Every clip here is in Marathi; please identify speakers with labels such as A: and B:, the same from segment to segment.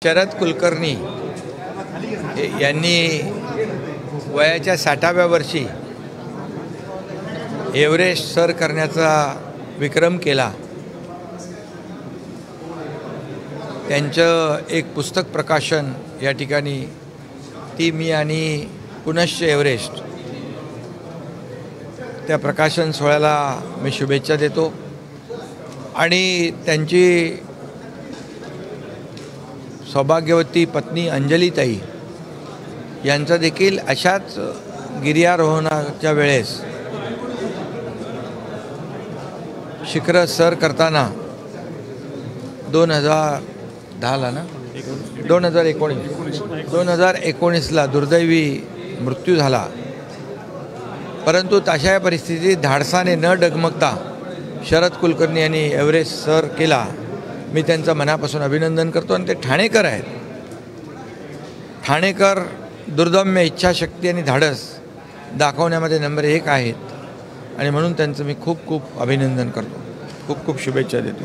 A: शरद कुलकर्णी यांनी वयाच्या 60व्या वर्षी एव्हरेस्ट सर करण्याचा विक्रम केला। त्यांचं एक पुस्तक प्रकाशन या ठिकाणी ती मी आणि पुनश्च एव्हरेस्ट त्या प्रकाशन सोहळ्याला मी शुभेच्छा देतो आणि त्यांची सौभाग्यवती पत्नी अंजलीताई यांचा देखील अशाच गिर्यारोहणाच्या वेळेस शिखर सर करताना 2010ला ना 2019ला दुर्दैवी मृत्यू झाला। परंतु तशा परिस्थितीत धाडसाने न डगमगता शरद कुलकर्णी यांनी एव्हरेस्ट सर केला। मी त्यांचं मनापासून अभिनंदन करतो आणि ते ठाणेकर आहेत। ठाणेकर दुर्दम्य इच्छाशक्ती आणि धाडस दाखवण्यामध्ये नंबर 1 आहेत आणि म्हणून त्यांचं मी खूप खूप अभिनंदन करतो, खूप खूप शुभेच्छा देतो।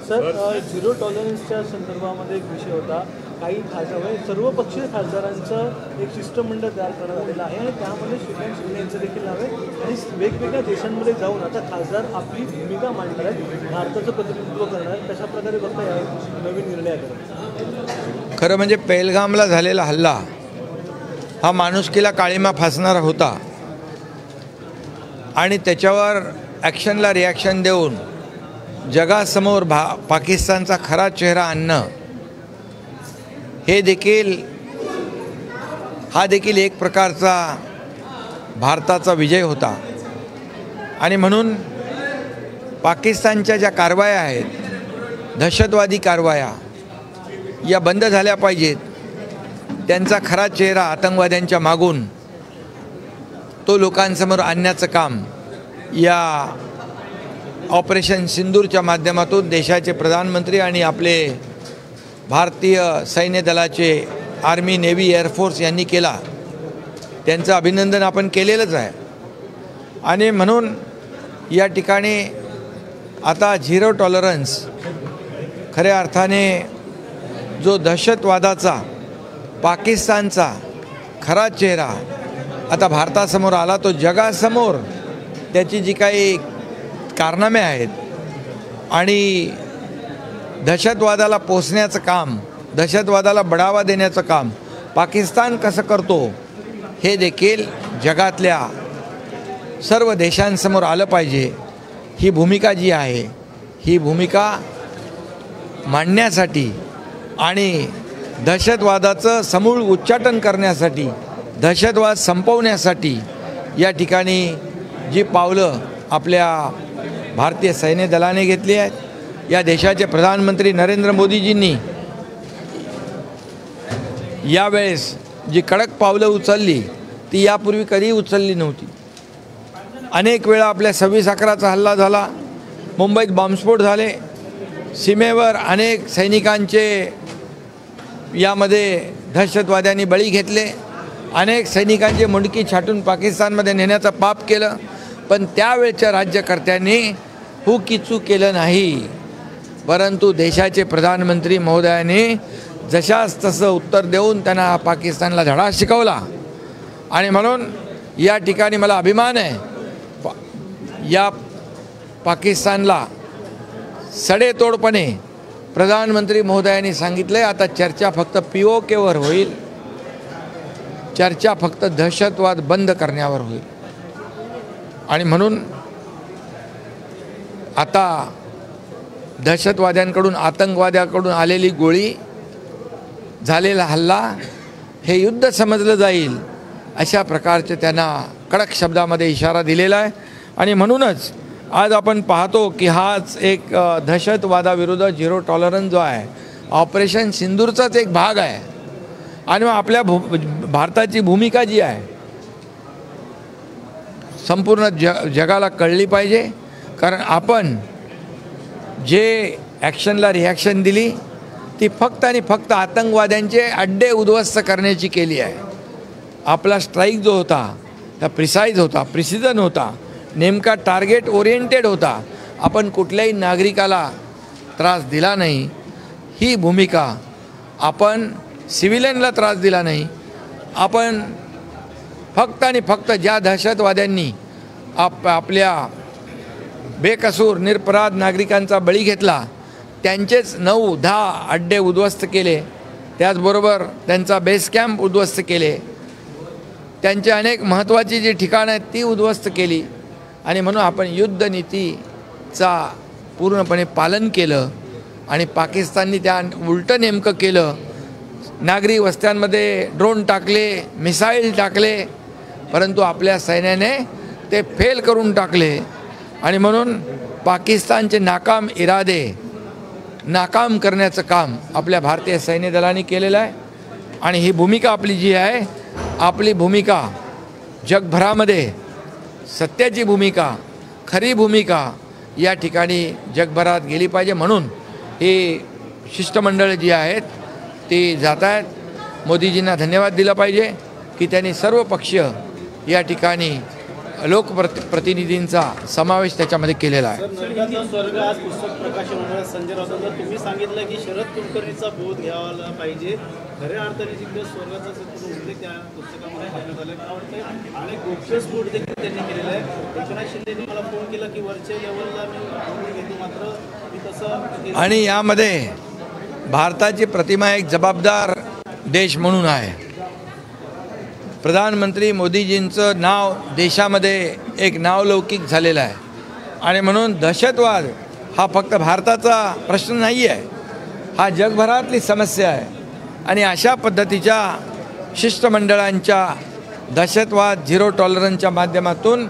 B: सर, झिरो टॉलरन्सच्या संदर्भामध्ये एक विषय होता। काही खासदार सर्वपक्षीय खासदारांचं एक शिष्टमंडळ तयार करण्यात आलेलं आहे आणि त्यामध्ये श्रीकांत शिंदे यांचं देखील नाव आहे आणि वेगवेगळ्या देशांमध्ये जाऊन आता खासदार आपली भूमिका मांडणार आहेत, भारताचं प्रतिनिधित्व करणार आहेत। कशा प्रकारे बघता या नवीन निर्णयाकडे?
A: खरं म्हणजे पेहलगामला झालेला हल्ला हा माणुसकीला काळीमा फासणारा होता आणि त्याच्यावर ॲक्शनला रिॲक्शन देऊन जगासमोर पाकिस्तानचा खरा चेहरा आणणं हा देखील एक प्रकारचा भारताचा विजय होता आणि म्हणून पाकिस्तानच्या ज्या कारवाया आहेत, दहशतवादी कारवाया या बंद झाल्या पाहिजेत। त्यांचा खरा चेहरा आतंकवाद्यांच्या मागून तो लोकांसमोर आणण्याचं काम या ऑपरेशन सिंदूरच्या माध्यमातून देशाचे प्रधानमंत्री आणि आपले भारतीय सैन्य दलाचे आर्मी, नेव्ही, एअरफोर्स यांनी केला। त्यांचं अभिनंदन आपण केलेलंच आहे आणि म्हणून या ठिकाणी आता झिरो टॉलरन्स खऱ्या अर्थाने जो दहशतवादाचा पाकिस्तानचा खरा चेहरा आता भारतासमोर आला, तो जगासमोर त्याची जी काही कारनामे आहेत आणि दहशतवादाला पोसण्याचं काम, दहशतवादाला बढावा देण्याचं काम पाकिस्तान कसं करतो हे देखील जगातल्या सर्व देशांसमोर आलं पाहिजे। ही भूमिका जी आहे, ही भूमिका मांडण्यासाठी आणि दहशतवादाचं समूळ उच्चाटन करण्यासाठी, दहशतवाद संपवण्यासाठी या ठिकाणी जी पावलं आपल्या भारतीय सैन्य दलाने घेतली आहेत, या देशाचे प्रधानमंत्री नरेंद्र मोदीजींनी यावेळेस जी कडक पावलं उचलली ती यापूर्वी कधीही उचलली नव्हती। अनेक वेळा आपल्या 26/11चा हल्ला झाला, मुंबईत बॉम्बस्फोट झाले, सीमेवर अनेक सैनिकांचे यामध्ये दहशतवाद्यांनी बळी घेतले, अनेक सैनिकांचे मुंडकी छाटून पाकिस्तानमध्ये नेण्याचं पाप केलं, पण त्यावेळच्या राज्यकर्त्यांनी हुकीचू केलं नाही। परंतु देशाचे प्रधानमंत्री महोदयांनी जशास तसं उत्तर देऊन त्यांना पाकिस्तानला धडा शिकवला आणि म्हणून या ठिकाणी मला अभिमान आहे, या पाकिस्तानला सडेतोडपणे प्रधानमंत्री महोदयांनी सांगितले आता चर्चा फक्त POKवर होईल, चर्चा फक्त दहशतवाद बंद करण्यावर होईल आणि म्हणून आता दहशतवाद्यांकडून, आतंकवाद्यांकडून आलेली गोळी, झालेला हल्ला हे युद्ध समजलं जाईल अशा प्रकारचे त्यांना कडक शब्दामध्ये इशारा दिलेला आहे आणि म्हणूनच आज आपण पाहतो की हाच एक दहशतवादाविरुद्ध झिरो टॉलरन्स जो आहे ऑपरेशन सिंदूरचाच एक भाग आहे आणि मग आपल्या भारताची भूमिका जी आहे संपूर्ण जगाला कळली पाहिजे, कारण आपण जे ॲक्शनला रिॲक्शन दिली ती फक्त आणि फक्त आतंकवाद्यांचे अड्डे उद्ध्वस्त करण्याची केली आहे। आपला स्ट्राईक जो होता त्या प्रिसाईज होता, प्रिसिजन होता, नेमका टार्गेट ओरिएंटेड होता। आपण कुठल्याही नागरिकाला त्रास दिला नाही, ही भूमिका आपण सिव्हिलियनला त्रास दिला नाही. आपण फक्त आणि फक्त ज्या दहशतवाद्यांनी आपल्या बेकसूर निरपराध नागरिकांचा बळी घेतला त्यांचेच 9-10 अड्डे उद्ध्वस्त केले, त्याचबरोबर त्यांचा बेस कॅम्प उद्ध्वस्त केले, त्यांची अनेक महत्त्वाची जी ठिकाणं आहेत ती उद्ध्वस्त केली. आणि म्हणून आपण युद्धनीतीचा पूर्णपणे पालन केलं आणि पाकिस्ताननी त्या उलटं नेमकं केलं. नागरी वस्त्यांमध्ये ड्रोन टाकले, मिसाईल टाकले, परंतु आपल्या सैन्याने ते फेल करून टाकले. आणि म्हणून पाकिस्तानचे नाकाम इरादे नाकाम करण्याचं काम आपल्या भारतीय सैन्य दलाने केलेलं आहे. आणि ही भूमिका आपली जी आहे, आपली भूमिका जगभरामध्ये सत्याची भूमिका, खरी भूमिका या ठिकाणी जगभरात गेली पाहिजे. म्हणून ही शिष्टमंडळं जी आहेत ती जात आहेत. मोदीजींना धन्यवाद दिला पाहिजे की त्यांनी सर्व पक्षीय या ठिकाणी लोकप्रतिनिधींचा समावेश त्याच्यामध्ये केलेला आहे.
C: नरकाचा स्वर्ग आज पुस्तक प्रकाशन होणार. संजय राऊतांना तुम्ही सांगितलं की शरद कुलकर्णीचा बोध घ्यायला पाहिजे. खऱ्या अर्थाने जिथे स्वर्गाचा उल्लेख त्या पुस्तकामध्ये करण्यात आला. मला वाटतं आणि गोप्यस्फोट देखील त्यांनी केलेला आहे. एकनाथ शिंदेनी मला फोन केला की वरच्या लेवलला मी घेतो, मात्र मी तसं.
A: आणि यामध्ये भारताची प्रतिमा एक जबाबदार देश म्हणून आहे. प्रधानमंत्री मोदीजींचं नाव देशामध्ये एक नावलौकिक झालेलं आहे. आणि म्हणून दहशतवाद हा फक्त भारताचा प्रश्न नाही आहे, हा जगभरातली समस्या आहे. आणि अशा पद्धतीच्या शिष्टमंडळांच्या दहशतवाद झिरो टॉलरन्सच्या माध्यमातून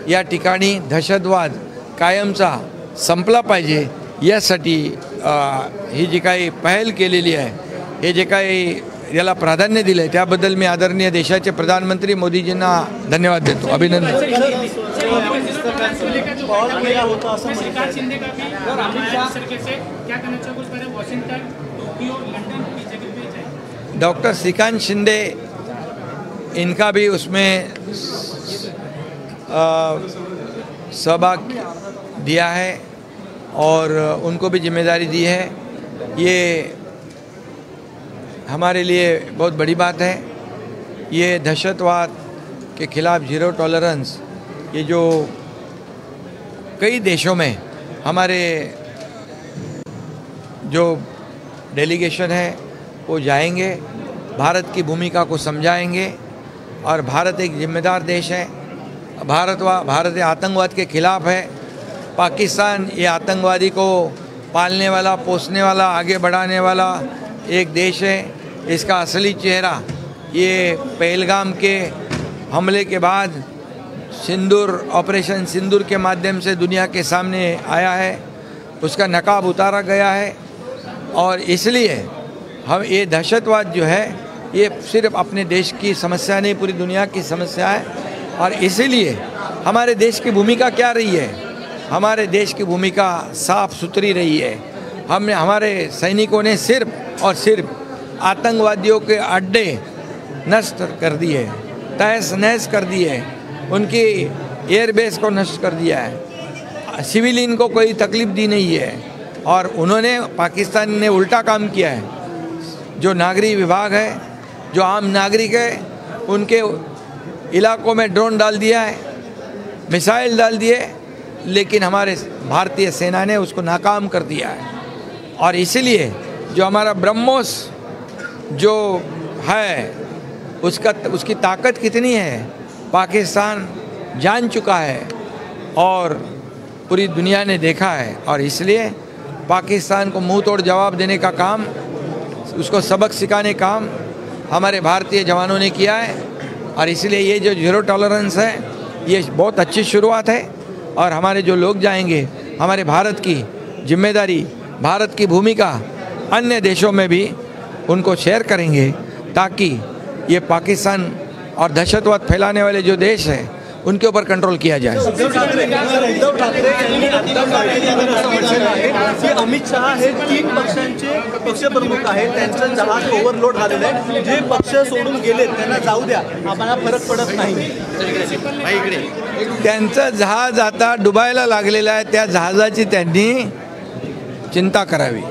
A: या ठिकाणी दहशतवाद कायमचा संपला पाहिजे यासाठी ही जी काही पहल केलेली आहे, हे जे काही याला प्राधान्य दिलं आहे त्याबद्दल मी आदरणीय देशाचे प्रधानमंत्री मोदीजींना धन्यवाद देतो, अभिनंदन. डॉक्टर श्रीकांत शिंदे इनका भी उसमें सहभाग दिया है और उनको भी जिम्मेदारी दी है. ये हमारे लिए बहुत बड़ी बात है. ये दहशतवाद के खिलाफ ज़ीरो टॉलरेंस, ये जो कई देशों में हमारे जो डेलीगेशन है वो जाएंगे, भारत की भूमिका को समझाएंगे. और भारत एक जिम्मेदार देश है. भारत आतंकवाद के खिलाफ है. पाकिस्तान ये आतंकवादी को पालने वाला, पोसने वाला, आगे बढ़ाने वाला एक देश है. इसका असली चेहरा ये पहलगाम के हमले के बाद ऑपरेशन सिंदूर के माध्यम से दुनिया के सामने आया है. उसका नकाब उतारा गया है. और इसलिए हम ये दहशतवाद जो है ये सिर्फ अपने देश की समस्या नहीं, पूरी दुनिया की समस्या है. और इसीलिए हमारे देश की भूमिका क्या रही है? हमारे देश की भूमिका साफ सुथरी रही है. हमारे सैनिकों ने सिर्फ और सिर्फ आतंकवादियों के अड्डे नष्ट कर दिए, तहस नहस कर दिए, उनकी एयरबेस को नष्ट कर दिया है. सिविलियन को कोई तकलीफ दी नहीं है. और उन्होंने, पाकिस्तान ने उल्टा काम किया है. जो नागरिक विभाग है, जो आम नागरिक है, उनके इलाकों में ड्रोन डाल दिया है, मिसाइल डाल दिए, लेकिन हमारे भारतीय सेना ने उसको नाकाम कर दिया है. और इसीलिए जो हमारा ब्रह्मोस जो है उसकी ताकत कितनी है पाकिस्तान जान चुका है और पूरी दुनिया ने देखा है. और इसलिए पाकिस्तान को मुंह तोड़ जवाब देने का काम, उसको सबक सिखाने का काम हमारे भारतीय जवानों ने किया है. और इसलिए ये जो ज़ीरो टॉलरेंस है ये बहुत अच्छी शुरुआत है. और हमारे जो लोग जाएंगे, हमारे भारत की जिम्मेदारी, भारत की भूमिका अन्य देशों में भी उनको शेयर करेंगे, ताकि ये पाकिस्तान और दहशतवाद फैलाने वाले जो देश हैं उनके ऊपर कंट्रोल किया जाए.
B: उद्धव ठाकरे की अमित शहा हे 3 पक्षांचे पक्षप्रमुख आहेत. त्यांचं जहाज ओव्हरलोड झालेलं आहे. जे पक्ष सोडून गेलेत त्यांना जाऊ द्या, आम्हाला फरक पडत नाही.
A: त्यांचं जहाज आता डुबायला लागलेलं आहे. त्या जहाजाची त्यांनी चिंता करावी.